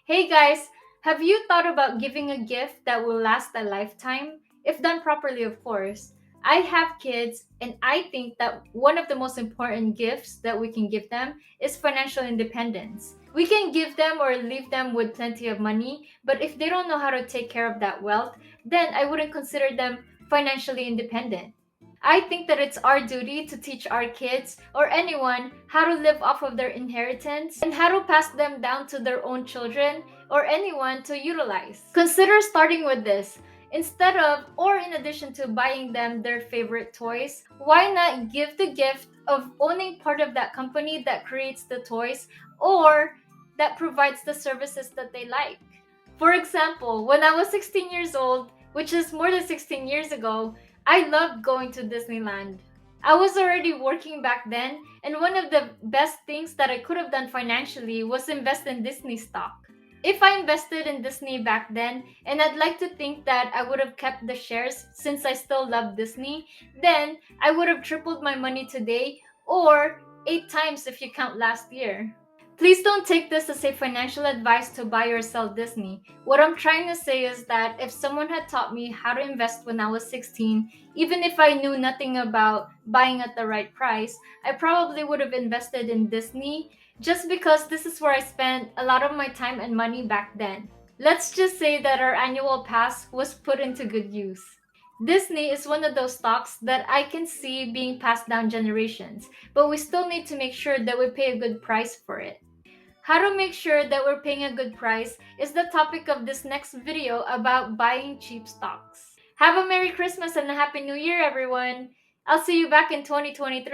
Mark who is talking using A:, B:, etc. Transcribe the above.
A: Hey guys, have you thought about giving a gift that will last a lifetime? If done properly, of course. I have kids, and I think that one of the most important gifts that we can give them is financial independence. We can give them or leave them with plenty of money, but if they don't know how to take care of that wealth, then I wouldn't consider them financially independent. I think that it's our duty to teach our kids or anyone how to live off of their inheritance and how to pass them down to their own children or anyone to utilize. Consider starting with this. Instead of, or in addition to buying them their favorite toys, why not give the gift of owning part of that company that creates the toys or that provides the services that they like? For example, when I was 16 years old, which is more than 16 years ago, I loved going to Disneyland. I was already working back then, and one of the best things that I could have done financially was invest in Disney stock. If I invested in Disney back then, and I'd like to think that I would have kept the shares since I still love Disney, then I would have tripled my money today, or 8 times if you count last year. Please don't take this as a financial advice to buy or sell Disney. What I'm trying to say is that if someone had taught me how to invest when I was 16, even if I knew nothing about buying at the right price, I probably would have invested in Disney just because this is where I spent a lot of my time and money back then. Let's just say that our annual pass was put into good use. Disney is one of those stocks that I can see being passed down generations, but we still need to make sure that we pay a good price for it. How to make sure that we're paying a good price is the topic of this next video about buying cheap stocks. Have a Merry Christmas and a Happy New Year, everyone! I'll see you back in 2023.